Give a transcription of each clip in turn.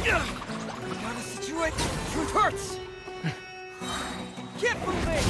Got a situation. Truth hurts. Keep moving.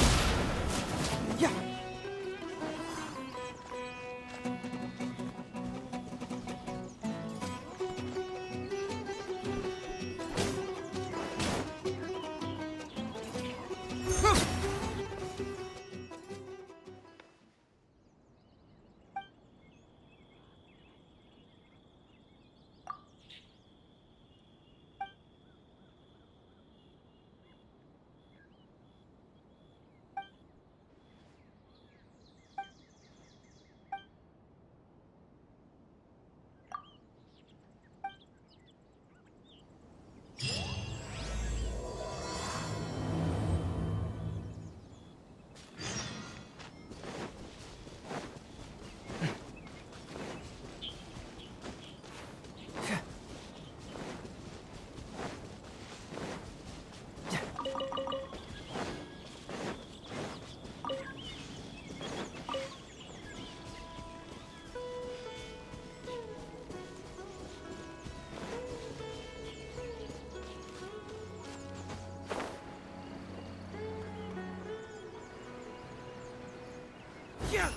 Yeah.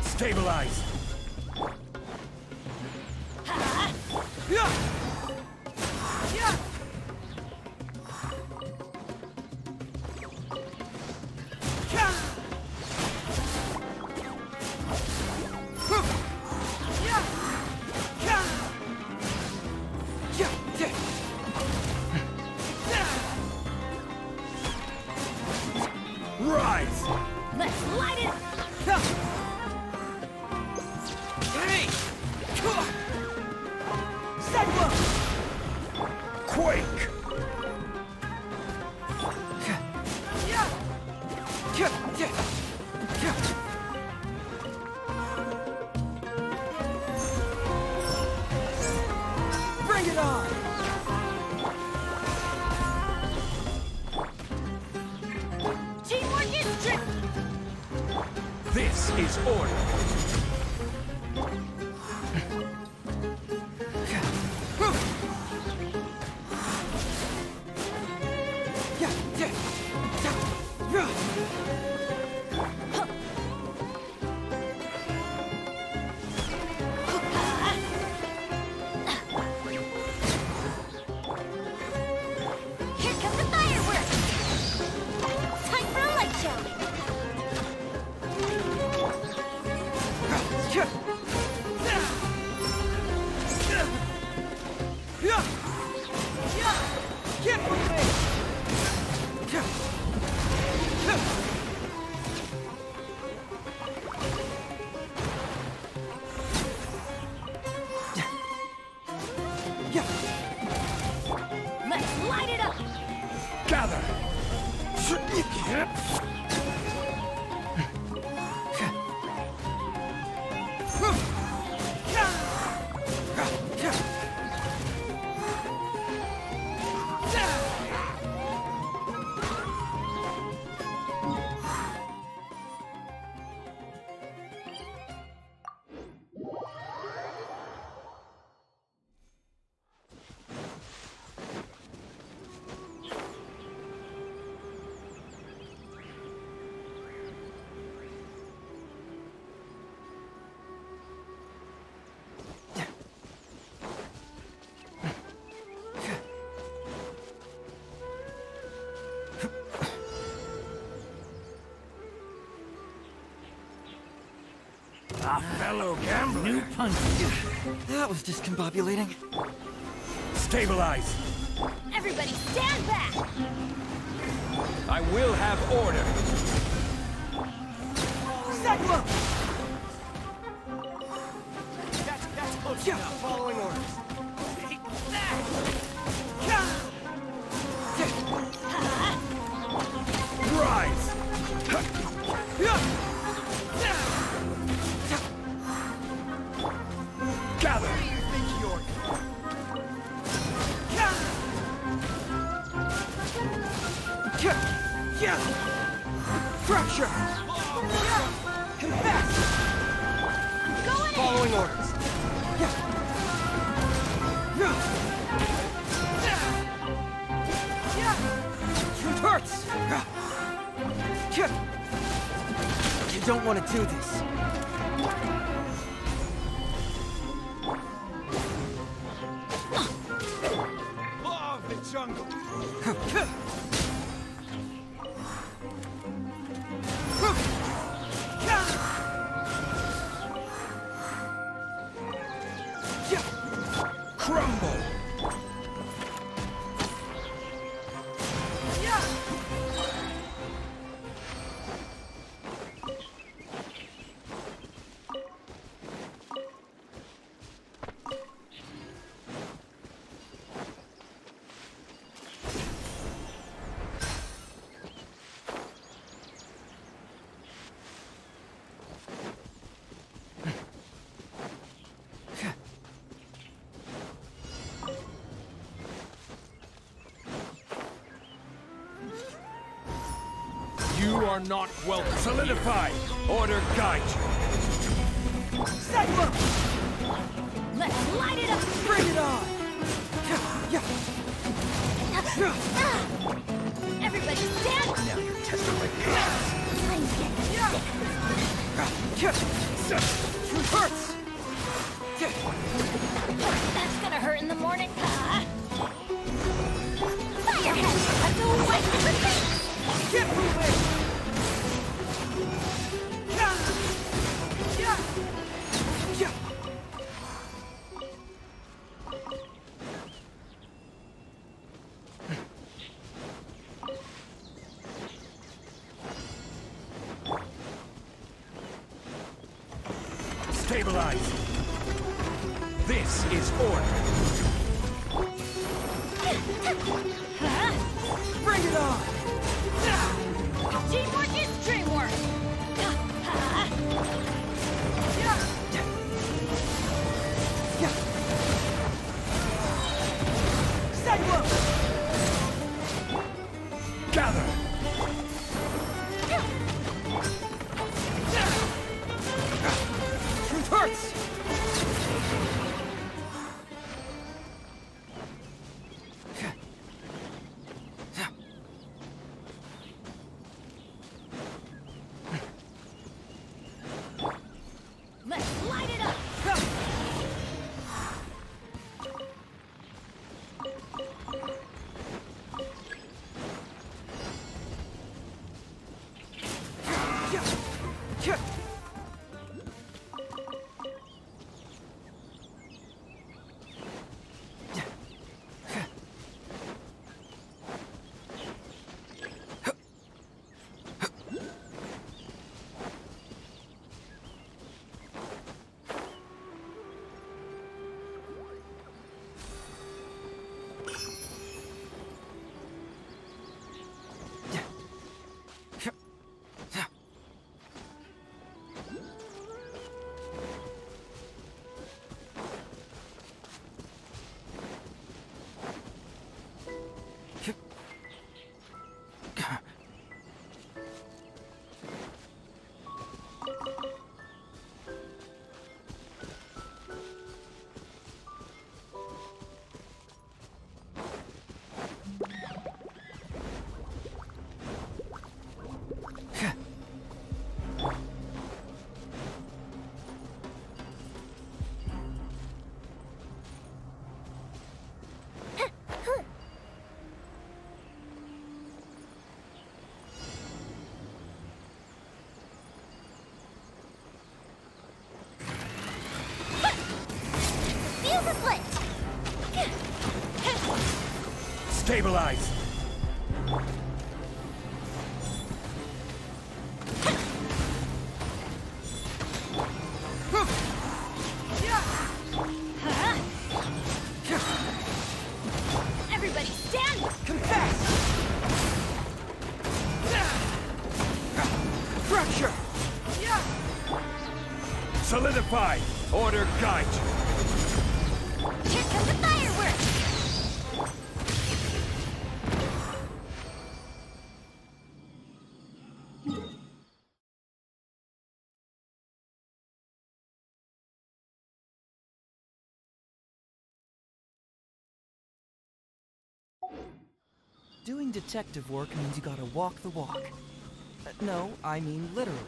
Stabilize! Rise! Let's light it! Hey! Cyclone! Quake! Bring it on! Teamwork is tricky! This is order! Here come the fireworks! Time for a light show! Get moving! Let's light it up! Gather! A fellow gambler! New punch! That was discombobulating. Stabilize! Everybody stand back! I will have order! Cyclone! That's close enough. Following orders. Rise! Gather! Who do you think you're? Fracture! Confess! Going in! Following orders. You don't want to do this. Law of the jungle. Crumble! You are not welcome. Solidify! Order guide you. Cyclone! Let's light it up! Bring it on! Everybody stand! Now you're testing my patience. Truth hurts! That's gonna hurt in the morning. Firehead! Have to wipe the face! Get moving! Stabilize! This is order! Bring it on! Teamwork is dreamwork! Cyclone! Gather! Truth hurts! Let's light it up! Fuse is lit! Stabilize! Everybody stand! Confess! Fracture! Solidify! Order guide you. Here comes the fireworks! Doing detective work means you gotta walk the walk. No, I mean literally.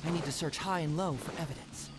I need to search high and low for evidence.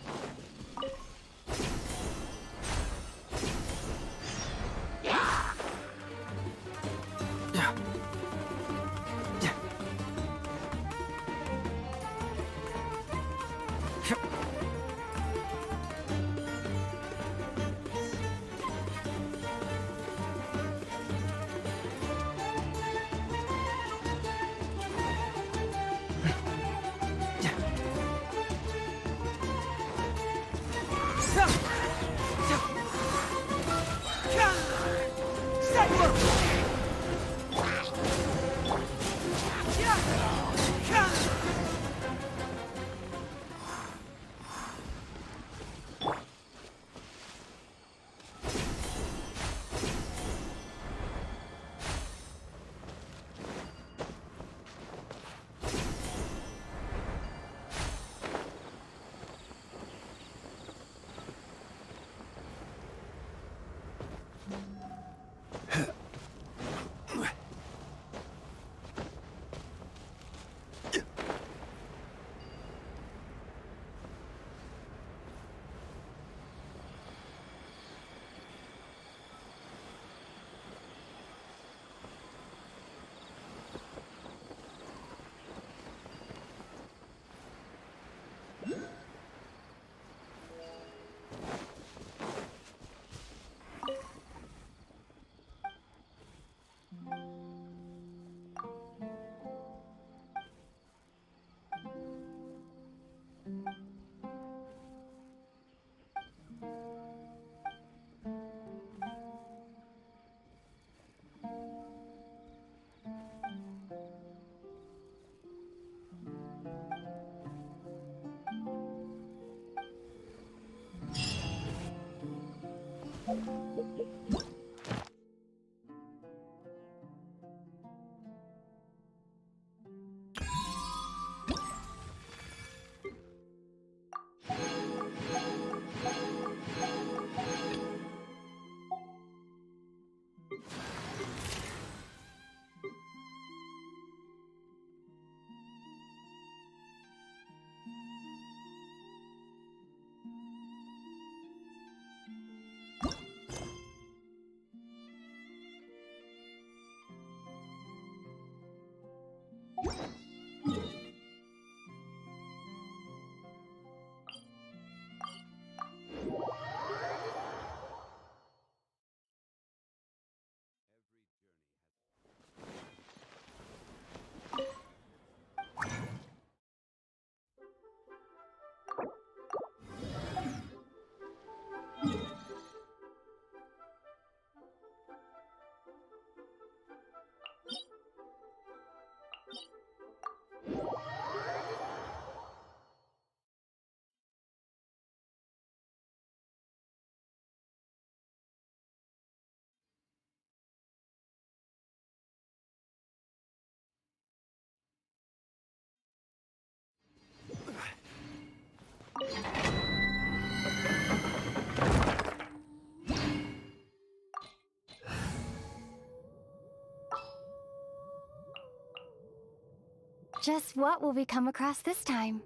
Just what will we come across this time?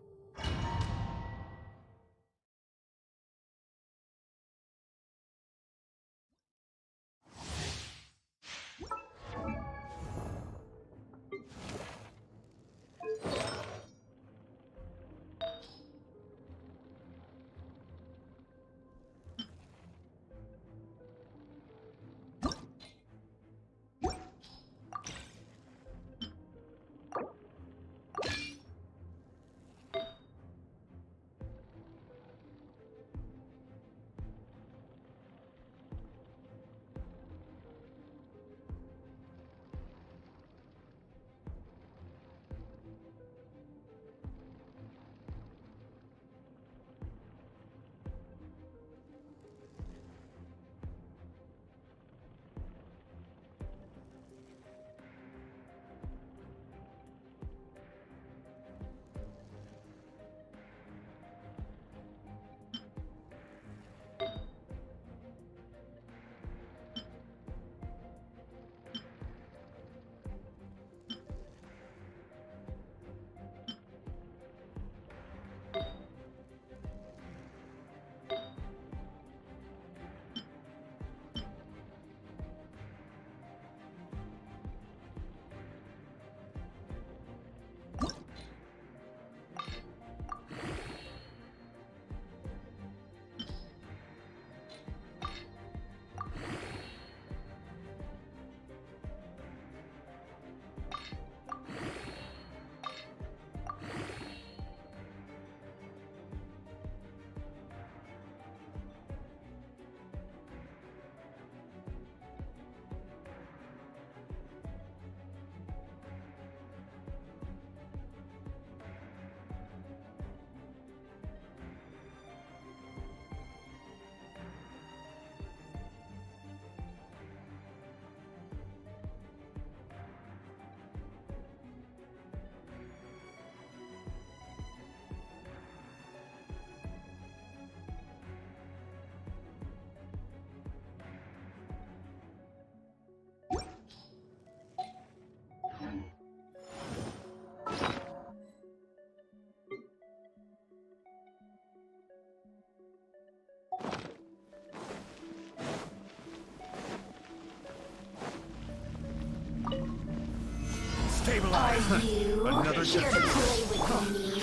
Stabilize. Are you Another here to play with me?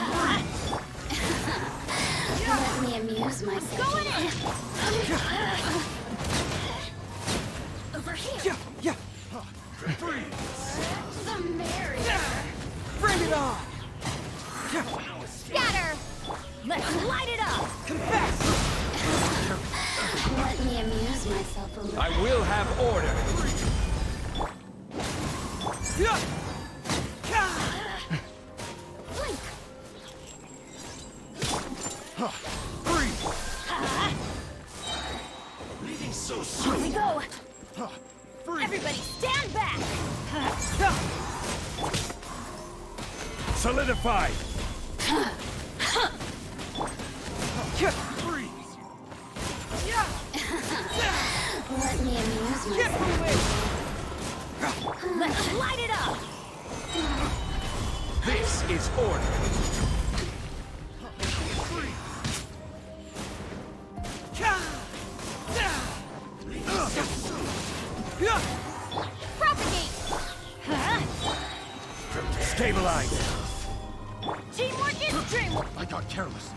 Let me amuse myself. Going in! Over here! Yeah. The merrier! Bring it on! Scatter! Let's light it up! Confess! Let me amuse myself a little. I will have order. Blink! Leaving so Here we go! Everybody stand back! Solidified. Let me amuse myself. Let's light it up! This is order. Propagate! Stabilize. Teamwork is true! I got careless.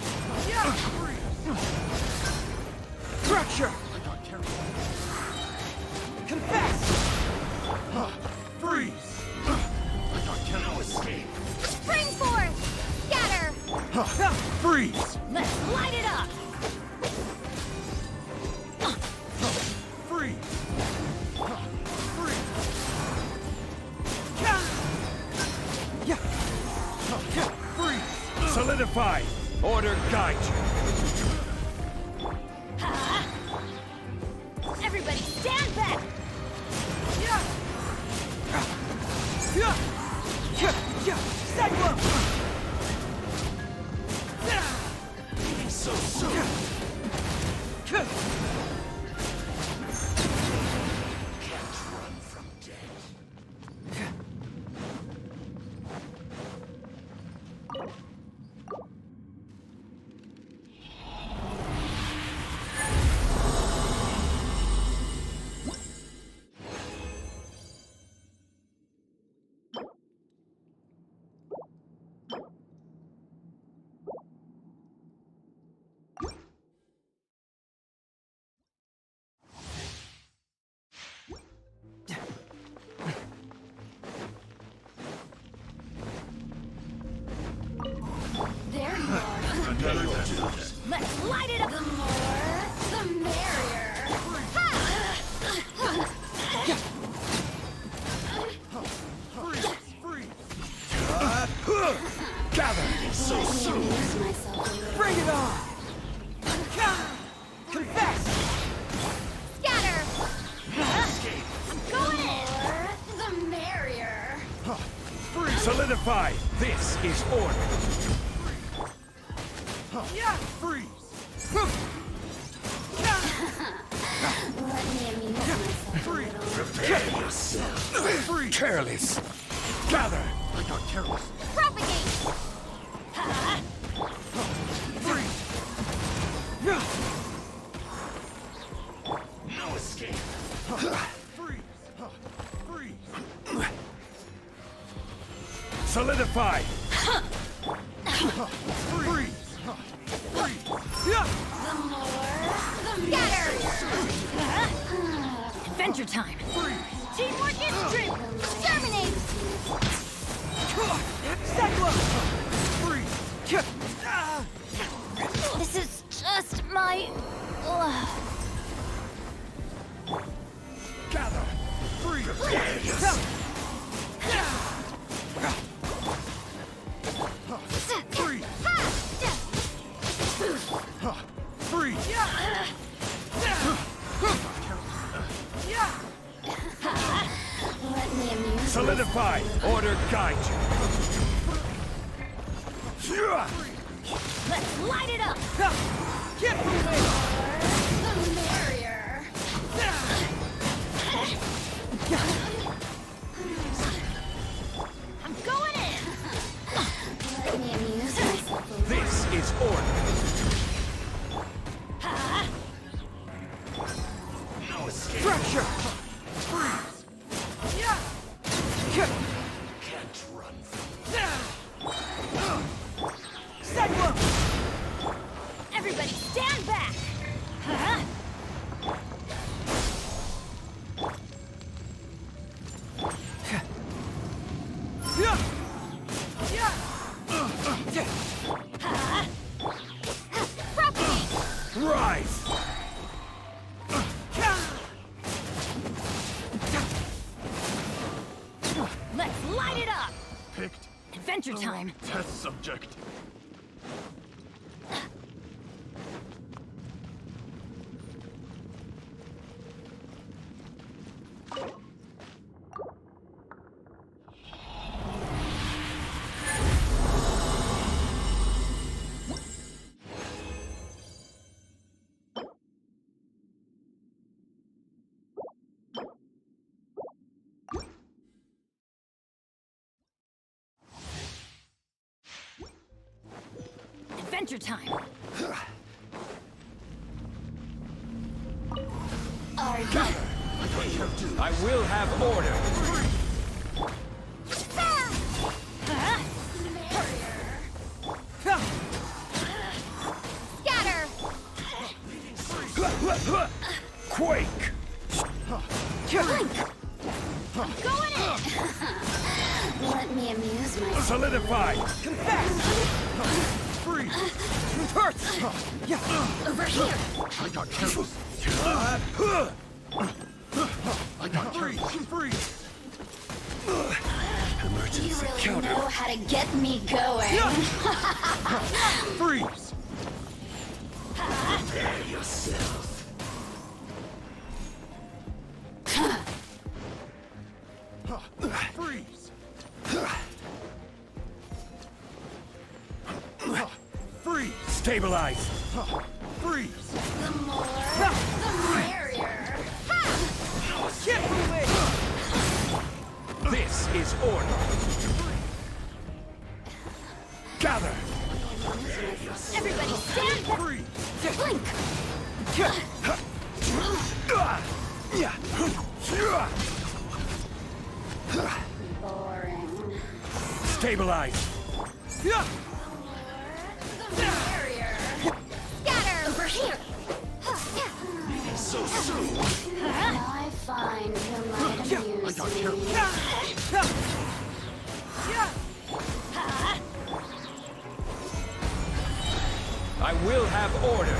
Structure! I got careless. Confess! Freeze. I got careless. Escape. Spring forth! Scatter! Freeze. Let's light it up! Freeze. Freeze. Solidify. Order guide you. Everybody stand back! Cyclone! So soon. There you are! Let's light it up! The more, the merrier! Gather. So soon! Amuse myself a little. Bring it on! Confess! Scatter! Going in! The merrier! Solidify. This is order. Freeze. Let me amuse myself a little. Prepare yourself. Freeze. Careless. Gather. I got careless. Propagate! Freeze. No escape. Freeze. Freeze. Solidify. Freeze. Freeze. The more, the merrier! Adventure time! Teamwork is true! Exterminate! Cyclone! Freeze. This is just my... Gather. Freeze. Freeze. Freeze. Let me amuse Solidify. Order guide you. Let's light it up! Get moving! The merrier! I'm going in! Let me amuse myself a little. This is order. No escape. Structure! Freeze. Can't Can't run. Adventure time. Test subject. Adventure time. Are you? I will have order. Scatter. Quake! Blink. Going in. Let me amuse myself. Solidify! Freeze! Over here. I got careless. I got Freeze! careless. Freeze! You really know how to get me going. Freeze! Prepare yourself. Freeze! Freeze! Stabilize! Freeze! The more, the merrier. This is order. Gather! Everybody stand. Freeze! Blink. Boring. Stabilize! The merrier. Scatter. Over here. So soon. I find you might I amuse got me. careless. I will have order.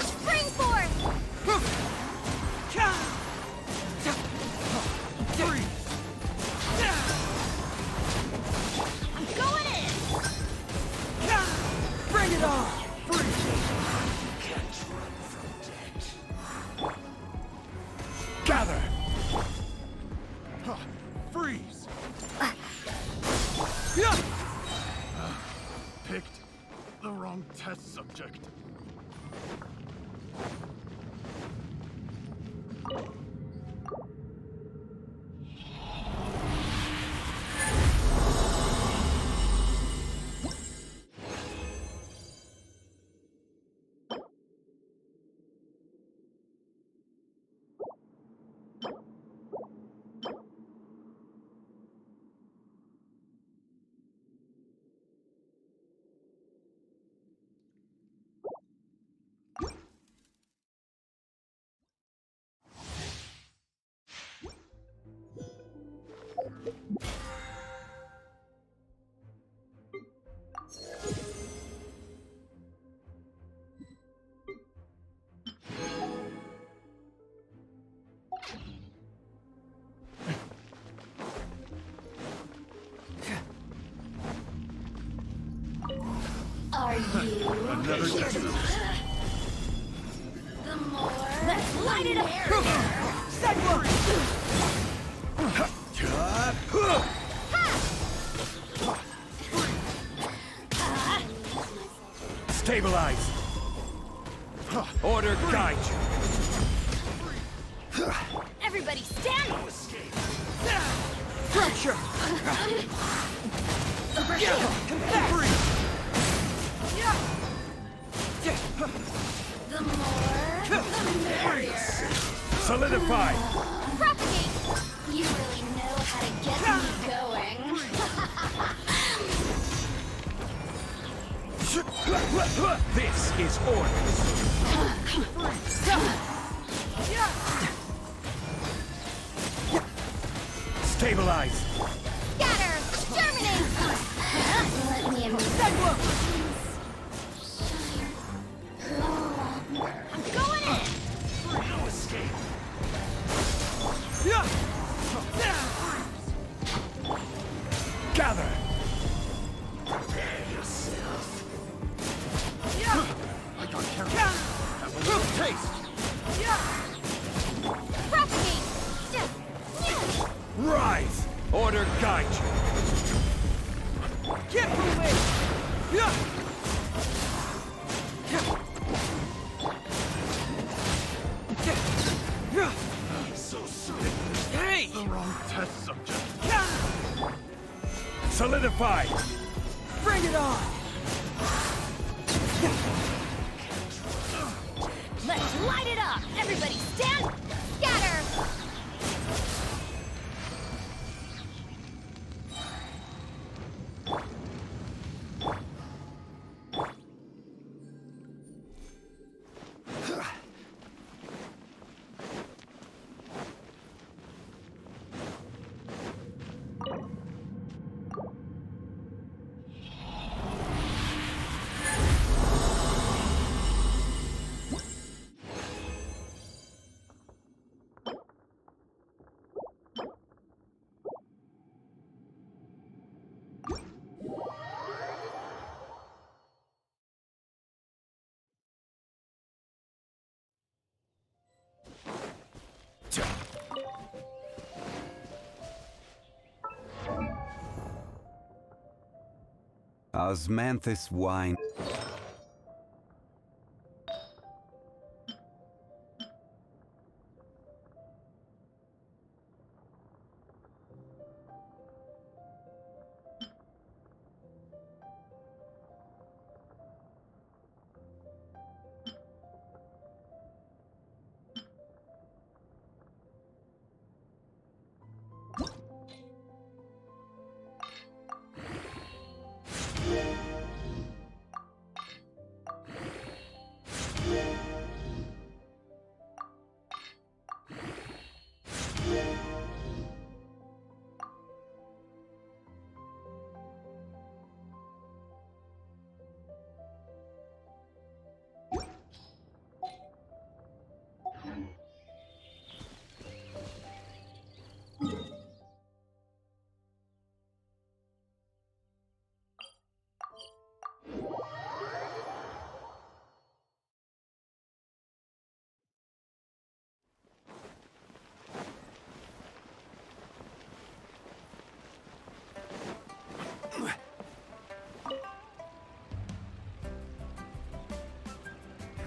Spring forth. Going in. Bring it on! Gather! Freeze! Picked the wrong test subject. Are you? Another test subject. The more. Let's light it up. Stabilize! Order guide you. Everybody stand. Fracture! Over here. The more, the merrier. Solidify! Propagate. You really know how to get me going. This is orders. Stabilize! Scatter. Germinate. Let me amuse. I'm going in. No escape. Face! Propagate! Rise! Order guide you! Get moving! So soon. Hey! The wrong test subject. Solidify! Bring it on! Let's light it up! Everybody stand! Scatter! Osmanthus wine.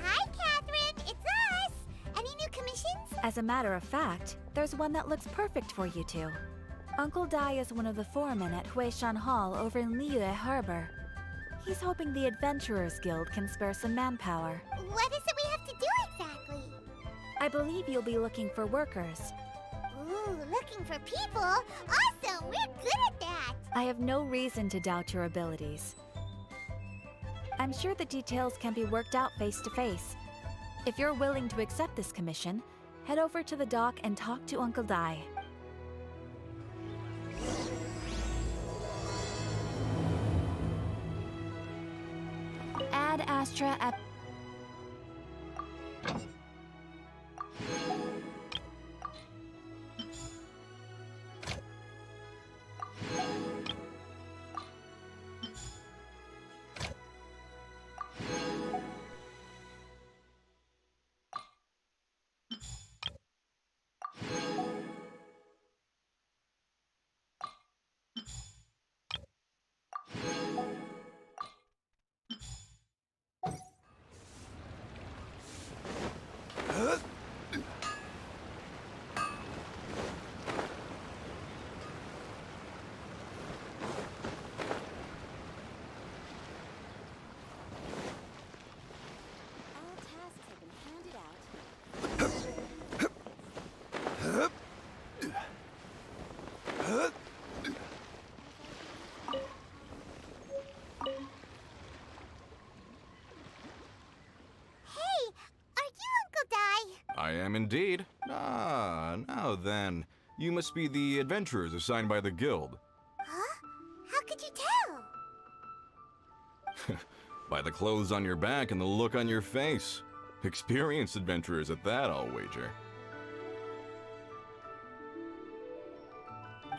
Hi, Catherine! It's us! Any new commissions? As a matter of fact, there's one that looks perfect for you two. Uncle Dai is one of the foremen at Huishan Hall over in Liyue Harbor. He's hoping the Adventurers Guild can spare some manpower. What is it we have to do exactly? I believe you'll be looking for workers. Ooh, looking for people? Awesome! We're good at that! I have no reason to doubt your abilities. I'm sure the details can be worked out face to face. If you're willing to accept this commission, head over to the dock and talk to Uncle Dai. Ad Astra at... All tasks have been handed out. Hey! Are you Uncle Dai? I am indeed. Ah, now then. You must be the adventurers assigned by the guild. Huh? How could you tell? By the clothes on your back and the look on your face. Experienced adventurers at that, I'll wager.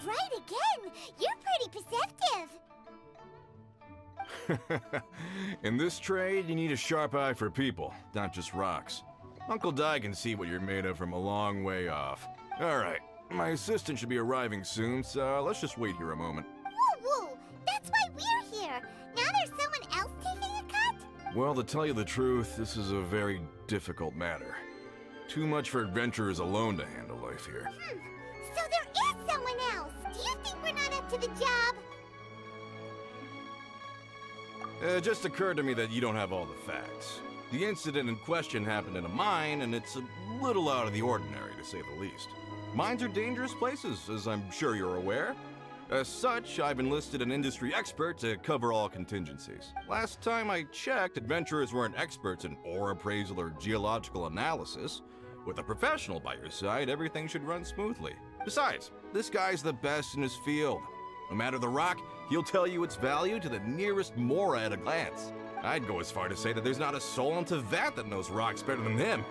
Right again! You're pretty perceptive! In this trade, you need a sharp eye for people, not just rocks. Uncle Dai can see what you're made of from a long way off. Alright, my assistant should be arriving soon, so let's just wait here a moment. Woo woo! That's why we're here! Now there's someone else taking a cut? Well, to tell you the truth, this is a very difficult matter. Too much for adventurers alone to handle life here. So there is someone else! Do you think we're not up to the job? It just occurred to me that you don't have all the facts. The incident in question happened in a mine, and it's a little out of the ordinary, to say the least. Mines are dangerous places, as I'm sure you're aware. As such, I've enlisted an industry expert to cover all contingencies. Last time I checked, adventurers weren't experts in ore appraisal or geological analysis. With a professional by your side, everything should run smoothly. Besides, this guy's the best in his field. No matter the rock, he'll tell you its value to the nearest mora at a glance. I'd go as far to say that there's not a soul on Teyvat that knows rocks better than him.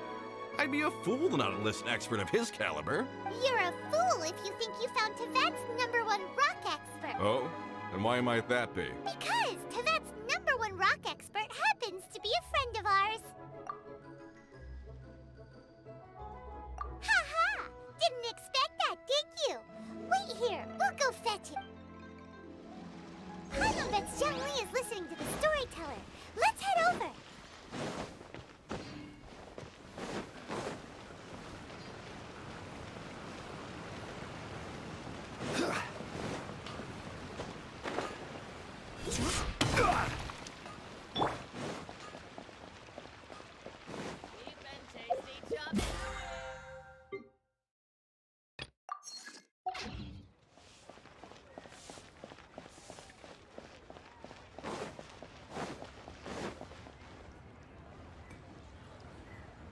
I'd be a fool to not enlist an expert of his caliber. You're a fool if you think you found Teyvat's #1 rock expert. Oh? And why might that be? Because Teyvat's #1 rock expert happens to be a friend of ours. Ha ha! Didn't expect that, did you? Wait here, we'll go fetch him. Paimon bets Zhang Li is listening to the storyteller. Let's head over.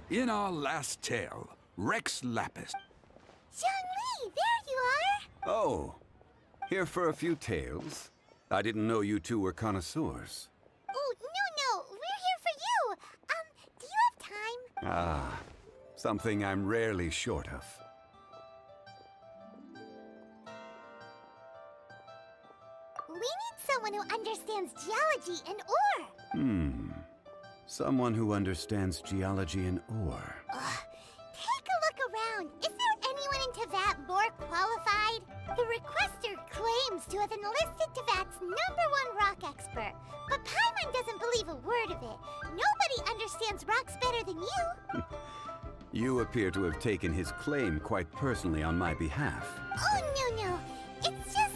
In our last tale, Rex Lapis. Zhang Li, there you are. Oh, here for a few tales? I didn't know you two were connoisseurs. Oh, no, we're here for you. Do you have time? Ah, something I'm rarely short of. We need someone who understands geology and ore. Someone who understands geology and ore. Take a look around. Is there anyone in Teyvat more qualified? The requester claims to have enlisted Teyvat's #1 rock expert, but Paimon doesn't believe a word of it. Nobody understands rocks better than you. You appear to have taken his claim quite personally on my behalf. Oh, no. It's just...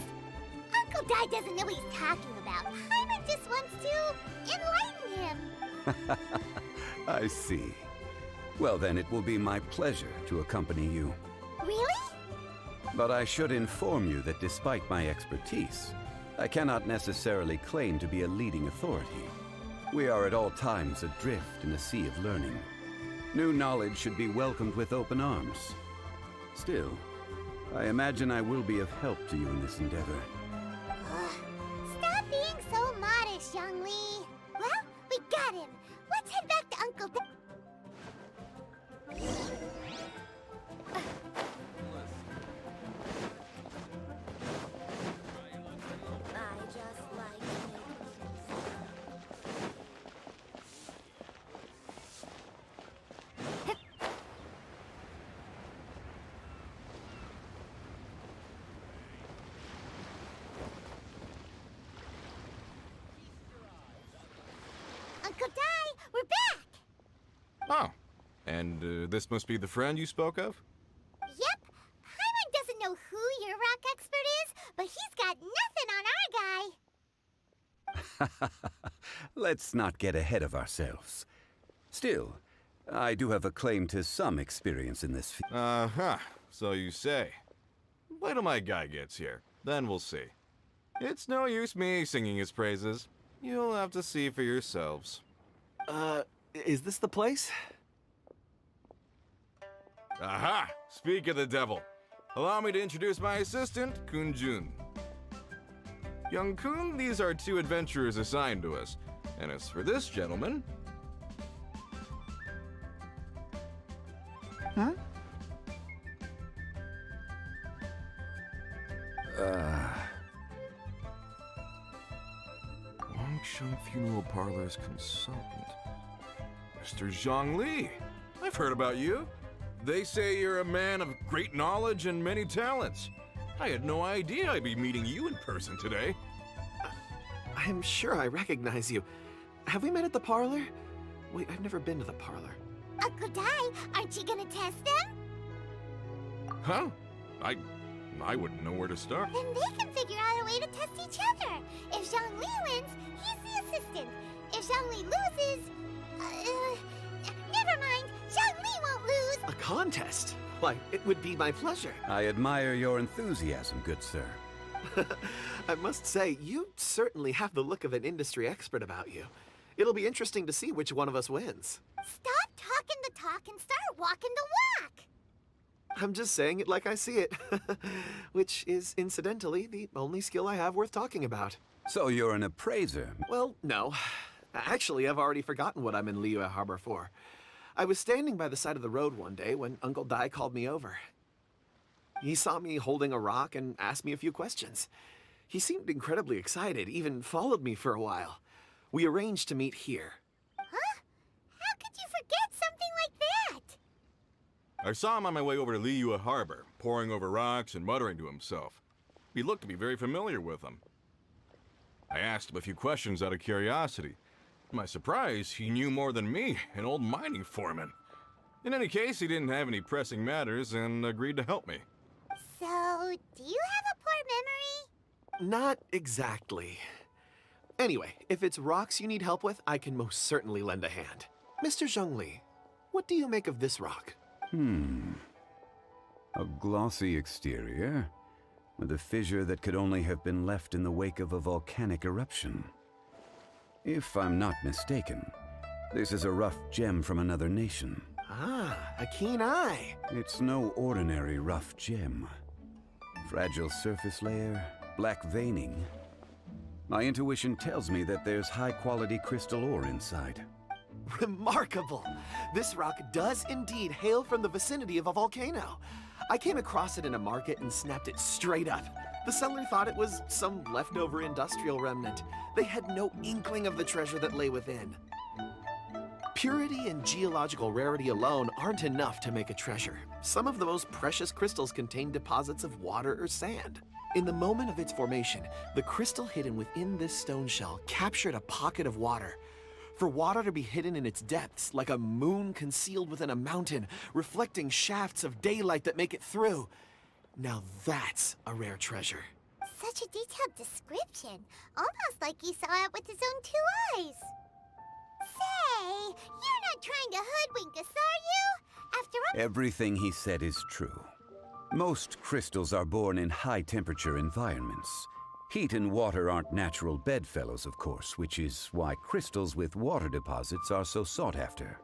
Uncle Dai doesn't know what he's talking about. Paimon just wants to enlighten him. I see. Well then, it will be my pleasure to accompany you. Really? But I should inform you that despite my expertise, I cannot necessarily claim to be a leading authority. We are at all times adrift in a sea of learning. New knowledge should be welcomed with open arms. Still, I imagine I will be of help to you in this endeavor. Stop being so modest, Zhang Li. Well, we got him. Let's head back to Uncle Dai. I just like Uncle Dai, we're back! Oh. And this must be the friend you spoke of? Yep. Paimon doesn't know who your rock expert is, but he's got nothing on our guy. Let's not get ahead of ourselves. Still, I do have a claim to some experience in this field. Uh-huh. So you say. Wait till my guy gets here. Then we'll see. It's no use me singing his praises. You'll have to see for yourselves. Is this the place? Aha! Speak of the devil. Allow me to introduce my assistant, Kun Jun. Young Kun, these are 2 adventurers assigned to us. And as for this gentleman... Huh? Longsheng Funeral Parlor's consultant. Mr. Zhang Li. I've heard about you. They say you're a man of great knowledge and many talents. I had no idea I'd be meeting you in person today. I'm sure I recognize you. Have we met at the parlor? Wait, I've never been to the parlor. Uncle Dai, aren't you gonna test them? Huh? I wouldn't know where to start. Then they can figure out a way to test each other. If Zhongli wins, he's the assistant. If Zhongli loses... never mind, Zhongli won't lose. A contest? Why, it would be my pleasure. I admire your enthusiasm, good sir. I must say, you certainly have the look of an industry expert about you. It'll be interesting to see which one of us wins. Stop talking the talk and start walking the walk. I'm just saying it like I see it. Which is, incidentally, the only skill I have worth talking about. So you're an appraiser. Well, no. Actually, I've already forgotten what I'm in Liyue Harbor for. I was standing by the side of the road one day when Uncle Dai called me over. He saw me holding a rock and asked me a few questions. He seemed incredibly excited, even followed me for a while. We arranged to meet here. Huh? How could you forget something like that? I saw him on my way over to Liyue Harbor, poring over rocks and muttering to himself. He looked to be very familiar with them. I asked him a few questions out of curiosity. To my surprise, he knew more than me, an old mining foreman. In any case, he didn't have any pressing matters and agreed to help me. So, do you have a poor memory? Not exactly. Anyway, if it's rocks you need help with, I can most certainly lend a hand. Mr. Zhongli, what do you make of this rock? A glossy exterior, with a fissure that could only have been left in the wake of a volcanic eruption. If I'm not mistaken, this is a rough gem from another nation. Ah, a keen eye. It's no ordinary rough gem. Fragile surface layer, black veining. My intuition tells me that there's high-quality crystal ore inside. Remarkable! This rock does indeed hail from the vicinity of a volcano. I came across it in a market and snapped it straight up. The seller thought it was some leftover industrial remnant. They had no inkling of the treasure that lay within. Purity and geological rarity alone aren't enough to make a treasure. Some of the most precious crystals contain deposits of water or sand. In the moment of its formation, the crystal hidden within this stone shell captured a pocket of water. For water to be hidden in its depths, like a moon concealed within a mountain, reflecting shafts of daylight that make it through. Now that's a rare treasure. Such a detailed description. Almost like he saw it with his own 2 eyes. Say, you're not trying to hoodwink us, are you? After all... Everything he said is true. Most crystals are born in high-temperature environments. Heat and water aren't natural bedfellows, of course, which is why crystals with water deposits are so sought after.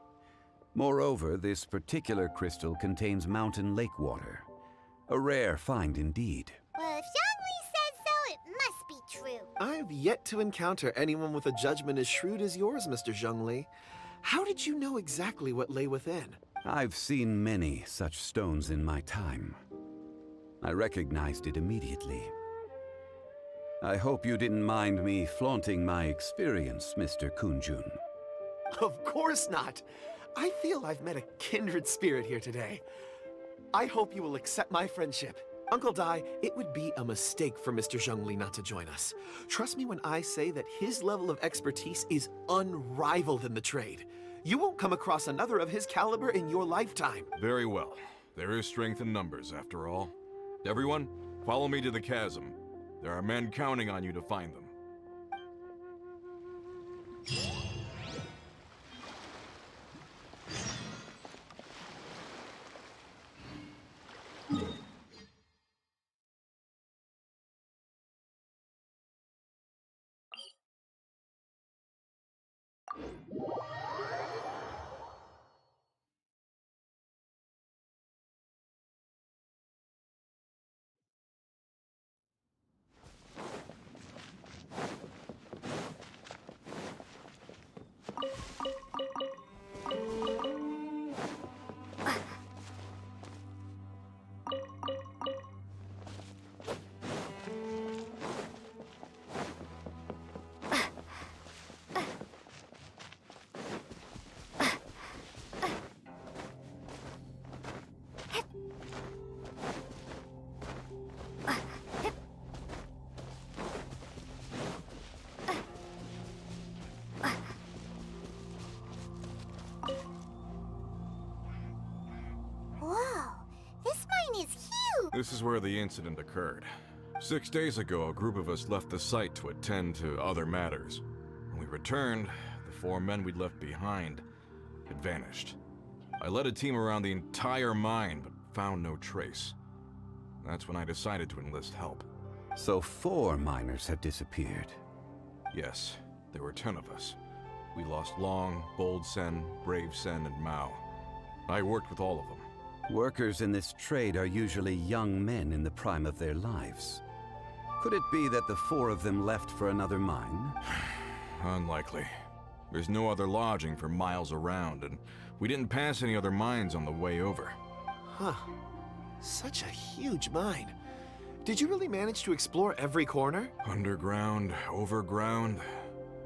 Moreover, this particular crystal contains mountain lake water. A rare find indeed. Well, if Zhongli says so, it must be true. I've yet to encounter anyone with a judgment as shrewd as yours, Mr. Zhongli. How did you know exactly what lay within? I've seen many such stones in my time. I recognized it immediately. I hope you didn't mind me flaunting my experience, Mr. Kunjun. Of course not. I feel I've met a kindred spirit here today. I hope you will accept my friendship. Uncle Dai, it would be a mistake for Mr. Zhongli not to join us. Trust me when I say that his level of expertise is unrivaled in the trade. You won't come across another of his caliber in your lifetime. Very well. There is strength in numbers, after all. Everyone, follow me to the chasm. There are men counting on you to find them. This is where the incident occurred. 6 days ago, a group of us left the site to attend to other matters. When we returned, the 4 men we'd left behind had vanished. I led a team around the entire mine, but found no trace. That's when I decided to enlist help. So 4 miners have disappeared. Yes, there were 10 of us. We lost Long, Bold Sen, Brave Sen, and Mao. I worked with all of them. Workers in this trade are usually young men in the prime of their lives. Could it be that the 4 of them left for another mine? Unlikely. There's no other lodging for miles around, and we didn't pass any other mines on the way over. Huh. Such a huge mine. Did you really manage to explore every corner? Underground, overground,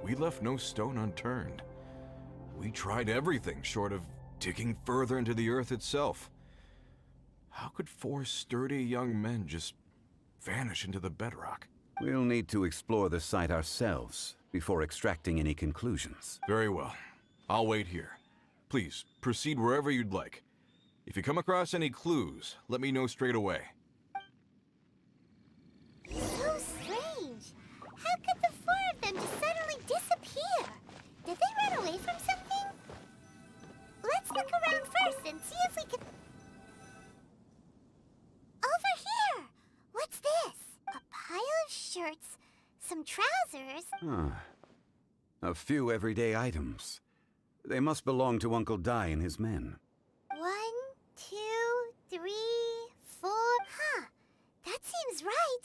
we left no stone unturned. We tried everything short of digging further into the earth itself. How could 4 sturdy young men just vanish into the bedrock? We'll need to explore the site ourselves before extracting any conclusions. Very well. I'll wait here. Please, proceed wherever you'd like. If you come across any clues, let me know straight away. So strange. How could the 4 of them just suddenly disappear? Did they run away from something? Let's look around first and see if we can... Over here! What's this? A pile of shirts, some trousers. A few everyday items. They must belong to Uncle Dai and his men. 1, 2, 3, 4. Huh. That seems right.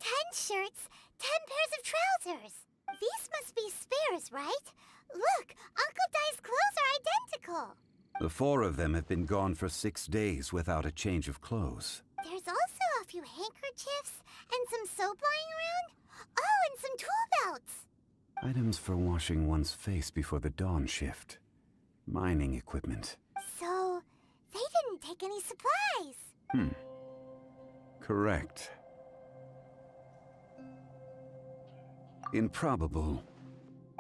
10 shirts, 10 pairs of trousers. These must be spares, right? Look, Uncle Dai's clothes are identical. The 4 of them have been gone for 6 days without a change of clothes. There's also a few handkerchiefs and some soap lying around. Oh, and some tool belts. Items for washing one's face before the dawn shift. Mining equipment. So, they didn't take any supplies. Correct. Improbable.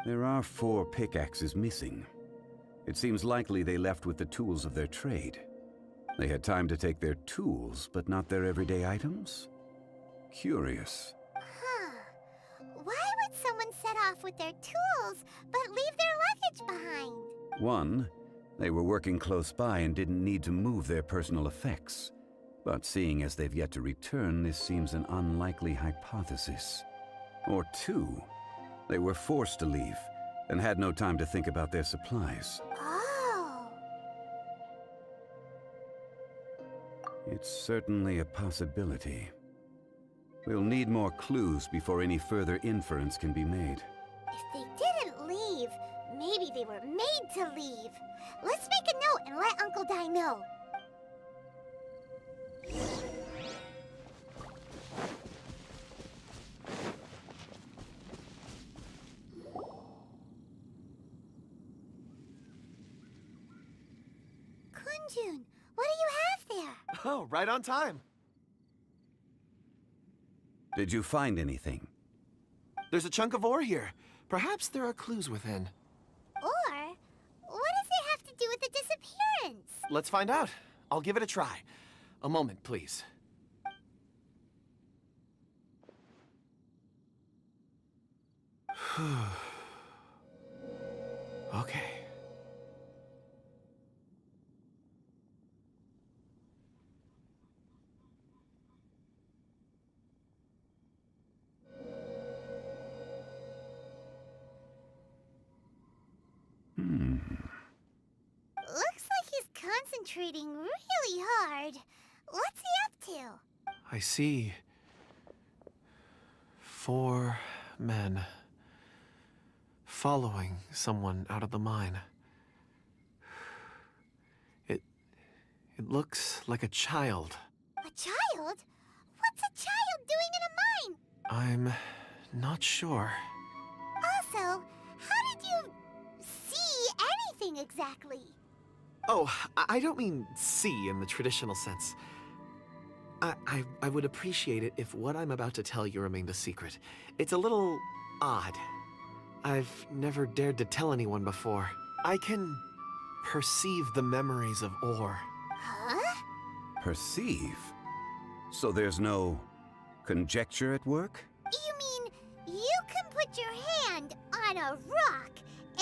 There are 4 pickaxes missing. It seems likely they left with the tools of their trade. They had time to take their tools, but not their everyday items? Curious. Huh. Why would someone set off with their tools, but leave their luggage behind? 1, they were working close by and didn't need to move their personal effects. But seeing as they've yet to return, this seems an unlikely hypothesis. Or 2, they were forced to leave and had no time to think about their supplies. Oh. It's certainly a possibility. We'll need more clues before any further inference can be made. If they didn't leave, maybe they were made to leave. Let's make a note and let Uncle Dai know. Kunjun, what do you have there? Oh, right on time. Did you find anything? There's a chunk of ore here. Perhaps there are clues within. Or, what does it have to do with the disappearance? Let's find out. I'll give it a try. A moment, please. Okay. Looks like he's concentrating really hard. What's he up to? I see 4 men following someone out of the mine. It looks like a child. A child? What's a child doing in a mine? I'm not sure. Also, how did you see anything exactly? Oh, I don't mean see in the traditional sense. I would appreciate it if what I'm about to tell you remained a secret. It's a little odd. I've never dared to tell anyone before. I can perceive the memories of ore. Huh? Perceive? So there's no conjecture at work? You mean you can put your hand on a rock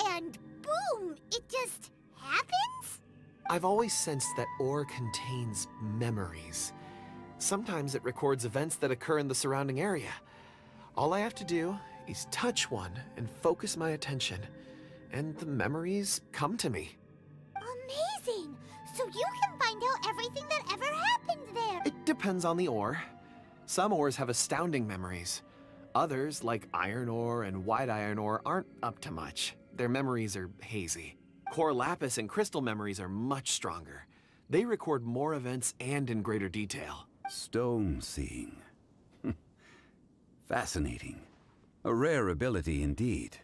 and boom, it just happens? I've always sensed that ore contains memories. Sometimes it records events that occur in the surrounding area. All I have to do is touch one and focus my attention, and the memories come to me. Amazing! So you can find out everything that ever happened there. It depends on the ore. Some ores have astounding memories. Others, like iron ore and white iron ore, aren't up to much. Their memories are hazy. Core lapis and crystal memories are much stronger. They record more events and in greater detail. Stone seeing. Fascinating. A rare ability indeed.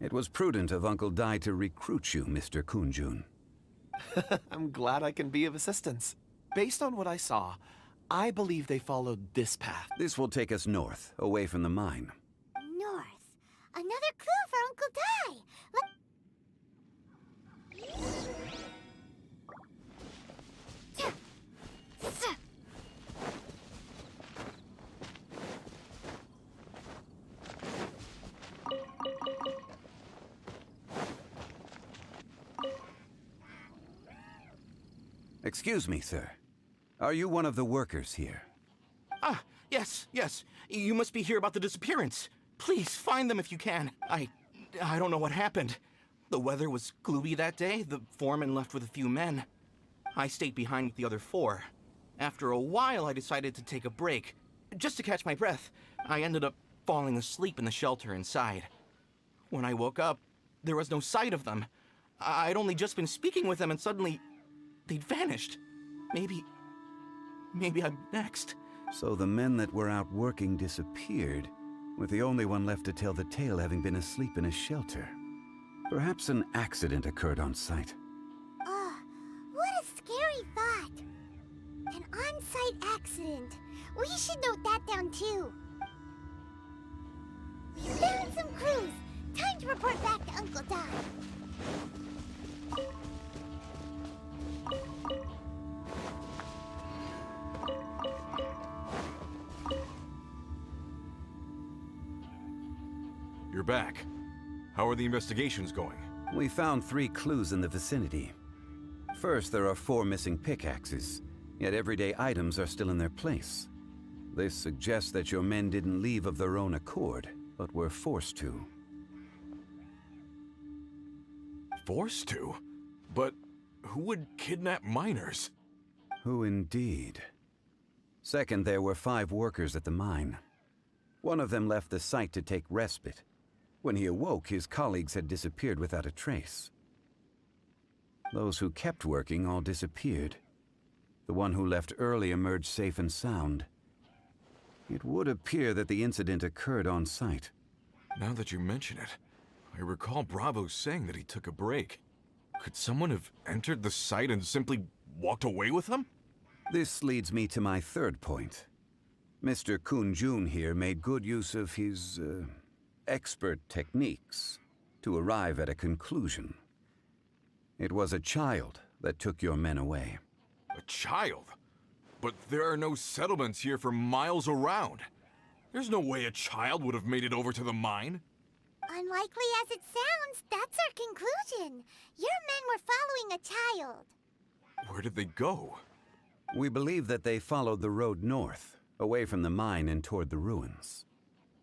It was prudent of Uncle Dai to recruit you, Mr. Kunjun. I'm glad I can be of assistance. Based on what I saw, I believe they followed this path. This will take us north, away from the mine. North. Another clue for Uncle Dai. Excuse me, sir. Are you one of the workers here? Ah, yes. You must be here about the disappearance. Please, find them if you can. I don't know what happened. The weather was gloomy that day. The foreman left with a few men. I stayed behind with the other 4. After a while, I decided to take a break. Just to catch my breath, I ended up falling asleep in the shelter inside. When I woke up, there was no sight of them. I'd only just been speaking with them and suddenly they'd vanished. Maybe I'm next. So the men that were out working disappeared, with the only one left to tell the tale having been asleep in a shelter. Perhaps an accident occurred on site. What a scary thought. An on-site accident. We should note that down too. We found some clues. Time to report back to Uncle Dai. You're back. How are the investigations going? We found 3 clues in the vicinity. First, there are 4 missing pickaxes, yet everyday items are still in their place. This suggests that your men didn't leave of their own accord, but were forced to. Forced to? But who would kidnap miners? Who indeed? Second, there were 5 workers at the mine. One of them left the site to take respite. When he awoke, his colleagues had disappeared without a trace. Those who kept working all disappeared. The one who left early emerged safe and sound. It would appear that the incident occurred on site. Now that you mention it, I recall Bravo saying that he took a break. Could someone have entered the site and simply walked away with him? This leads me to my third point. Mr. Kunjun here made good use of his, expert techniques to arrive at a conclusion. It was a child that took your men away. A child? But there are no settlements here for miles around. There's no way a child would have made it over to the mine. Unlikely as it sounds, that's our conclusion. Your men were following a child. Where did they go? We believe that they followed the road north, away from the mine and toward the ruins.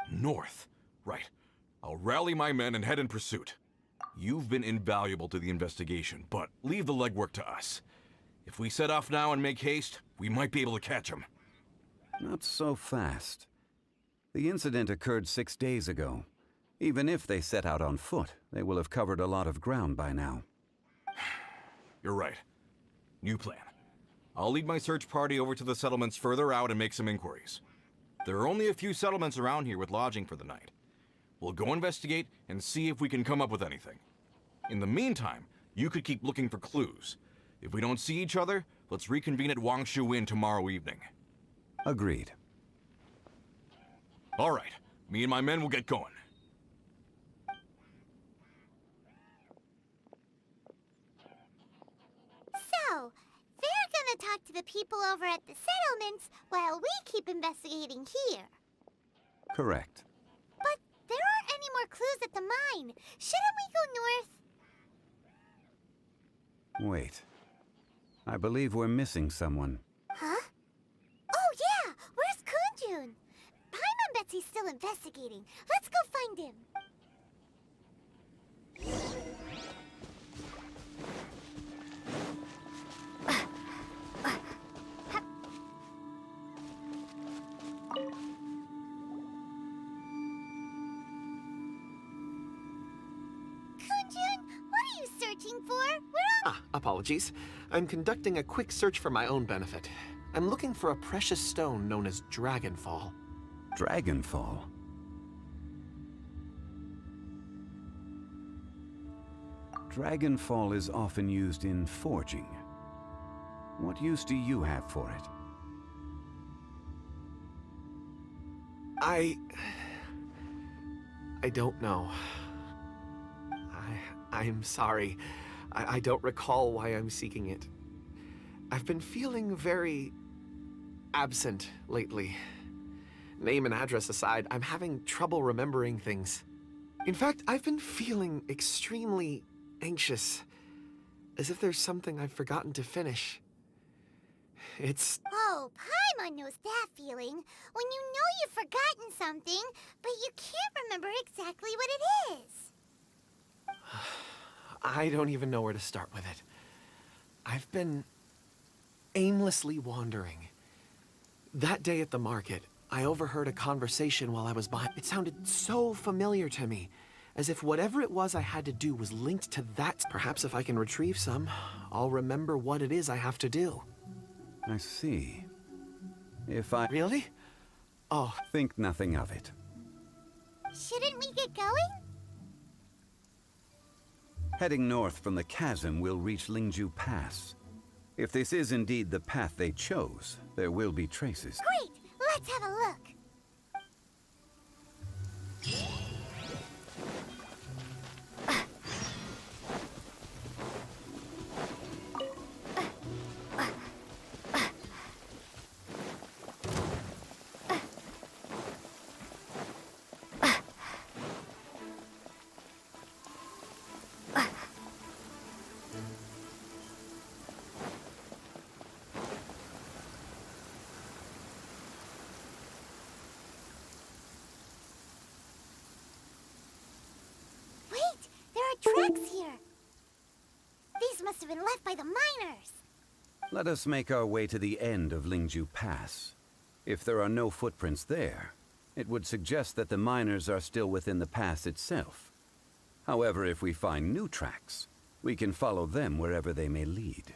North. Right. I'll rally my men and head in pursuit. You've been invaluable to the investigation, but leave the legwork to us. If we set off now and make haste, we might be able to catch them. Not so fast. The incident occurred 6 days ago. Even if they set out on foot, they will have covered a lot of ground by now. You're right. New plan. I'll lead my search party over to the settlements further out and make some inquiries. There are only a few settlements around here with lodging for the night. We'll go investigate and see if we can come up with anything. In the meantime, you could keep looking for clues. If we don't see each other, let's reconvene at Wangshu Inn tomorrow evening. Agreed. All right. Me and my men will get going. So, they're gonna talk to the people over at the settlements while we keep investigating here. Correct. But there aren't any more clues at the mine. Shouldn't we go north? Wait. I believe we're missing someone. Huh? Oh yeah! Where's Kunjun? Paimon bets he's still investigating. Let's go find him. Kunjun, what are you searching for? We're on... Apologies. I'm conducting a quick search for my own benefit. I'm looking for a precious stone known as Dragonfall. Dragonfall? Dragonfall is often used in forging. What use do you have for it? I don't know. I'm sorry. I don't recall why I'm seeking it. I've been feeling very absent lately. Name and address aside, I'm having trouble remembering things. In fact, I've been feeling extremely anxious, as if there's something I've forgotten to finish. It's... Oh, Paimon knows that feeling. When you know you've forgotten something, but you can't remember exactly what it is. I don't even know where to start with it. I've been aimlessly wandering. That day at the market, I overheard a conversation while I was by. It sounded so familiar to me, as if whatever it was I had to do was linked to that. Perhaps if I can retrieve some, I'll remember what it is I have to do. I see. If I... Really? Oh. Think nothing of it. Shouldn't we get going? Heading north from the chasm, we'll reach Lingju Pass. If this is indeed the path they chose, there will be traces. Great! Let's have a look. Tracks here. These must have been left by the miners. Let us make our way to the end of Lingju Pass. If there are no footprints there, it would suggest that the miners are still within the pass itself. However, if we find new tracks, we can follow them wherever they may lead.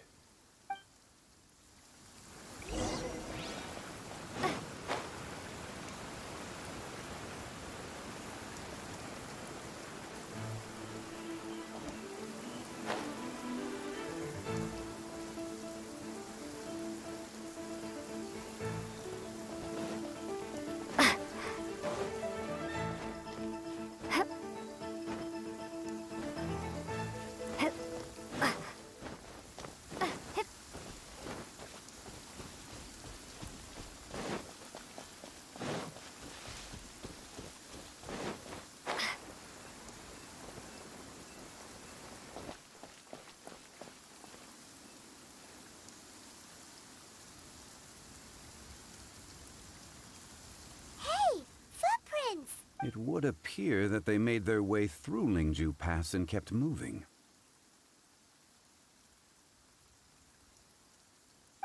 It would appear that they made their way through Lingju Pass and kept moving.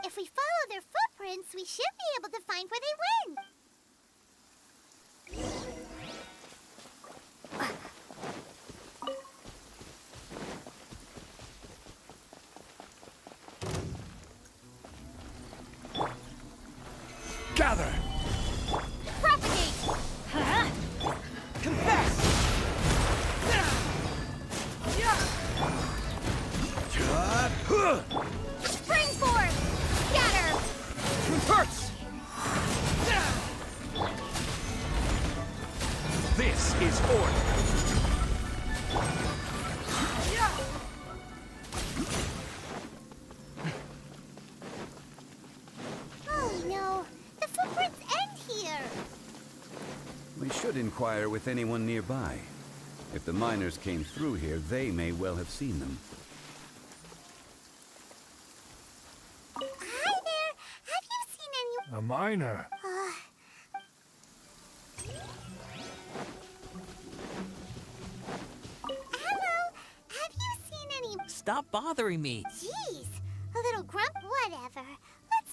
If we follow their footprints, we should be able to find where they went. Gather! Propagate! Confess! Spring forth! Scatter! Converts! This is order. should inquire with anyone nearby. If the miners came through here, they may well have seen them. Hi there! Have you seen any... A miner. Hello! Have you seen any... Stop bothering me. Jeez! A little grump, whatever. Let's...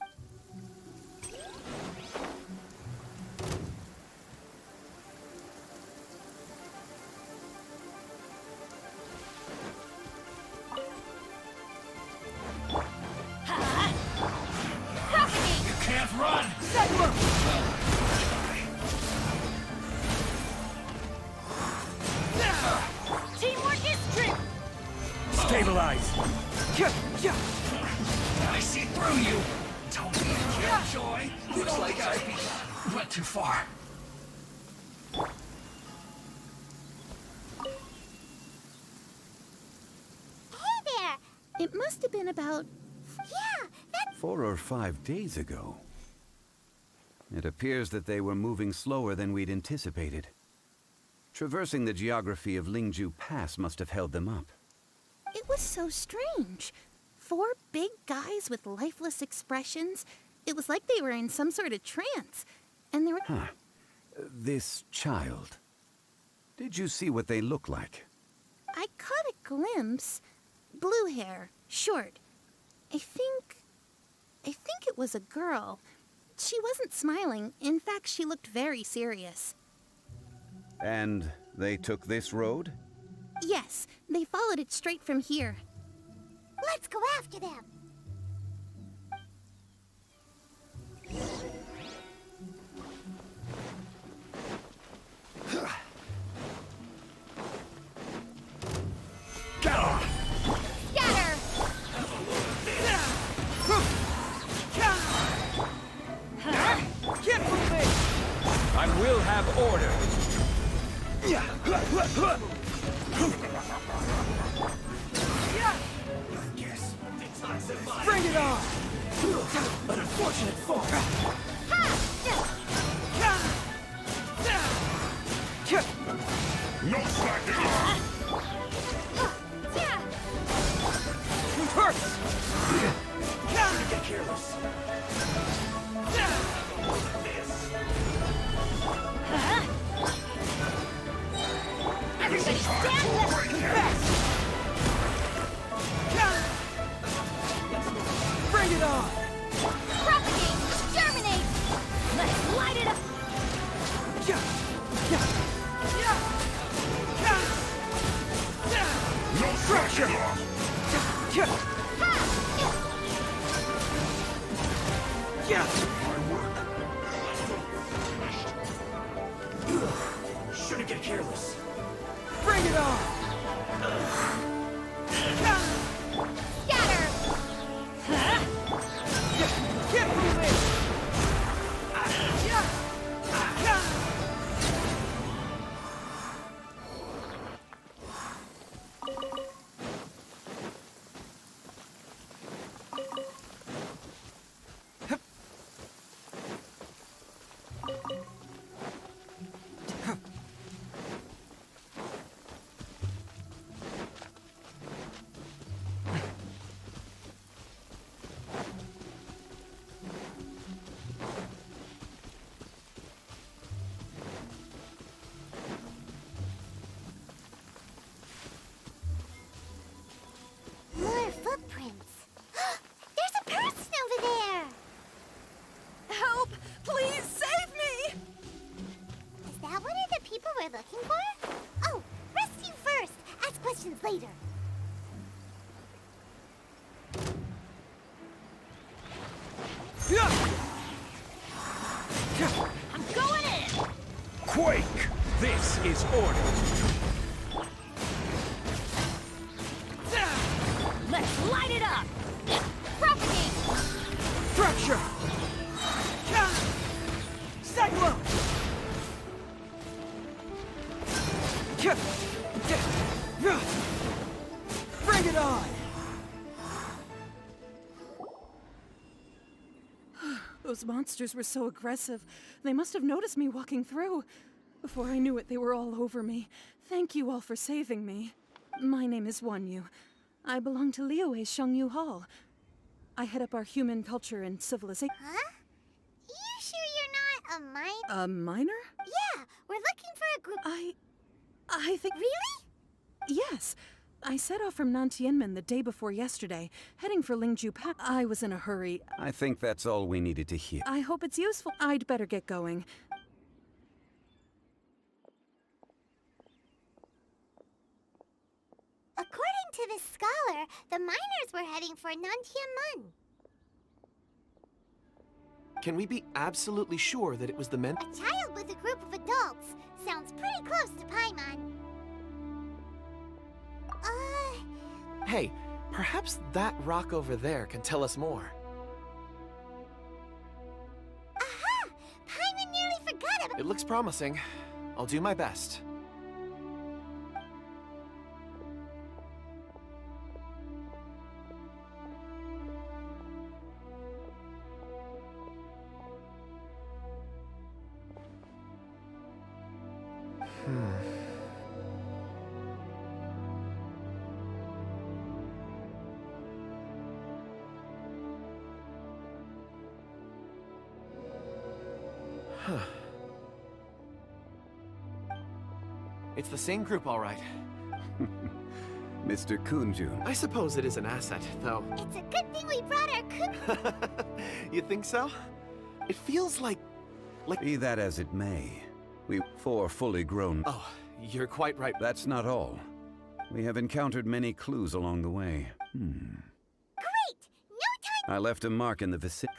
You can't run! Teamwork is strength! Stabilize! I see through you! Don't be a killjoy! Looks like I went too far. Hey there! It must have been about... Yeah, that's... 4 or 5 days ago. It appears that they were moving slower than we'd anticipated. Traversing the geography of Lingju Pass must have held them up. It was so strange. 4 big guys with lifeless expressions. It was like they were in some sort of trance. And they were... Huh. This child. Did you see what they look like? I caught a glimpse. Blue hair, short. I think it was a girl. She wasn't smiling. In fact, she looked very serious. And they took this road? Yes, they followed it straight from here. Let's go after them! Get off! Scatter! Get moving! I will have order. Bring it on! An unfortunate fall. No slacking! It hurts! Get careless. Everybody stand up! Bring it on! Propagate! Germinate! Let's light it up! No fracture! Shouldn't get careless. Bring it on! Scatter! Get moving! More footprints. There's a person over there! Help! Please save me! Is that one of the people we're looking for? Oh, rescue first! Ask questions later. I'm going in! Quake! This is order. Let's light it up! Propagate! Fracture! Cyclone! Bring it on! Those monsters were so aggressive. They must have noticed me walking through. Before I knew it, they were all over me. Thank you all for saving me. My name is Wanyu. I belong to Liyue's Shangyu Hall. I head up our human culture and civilization. Huh? You sure you're not a minor? A minor? Yeah, we're looking for a group. I think... Really? Yes. I set off from Nantianmen the day before yesterday, heading for Lingju Pass. I was in a hurry. I think that's all we needed to hear. I hope it's useful. I'd better get going. According to this scholar, the miners were heading for Nantianmen. Can we be absolutely sure that it was the men? A child with a group of adults. Sounds pretty close to Paimon. Hey, perhaps that rock over there can tell us more. Aha! Paimon nearly forgot about— It looks promising. I'll do my best. It's the same group, all right. Mr. Kunjun. I suppose it is an asset, though. It's a good thing we brought our You think so? It feels like... Be that as it may, we four fully grown... Oh, you're quite right. That's not all. We have encountered many clues along the way. Great! No time— I left a mark in the vicinity.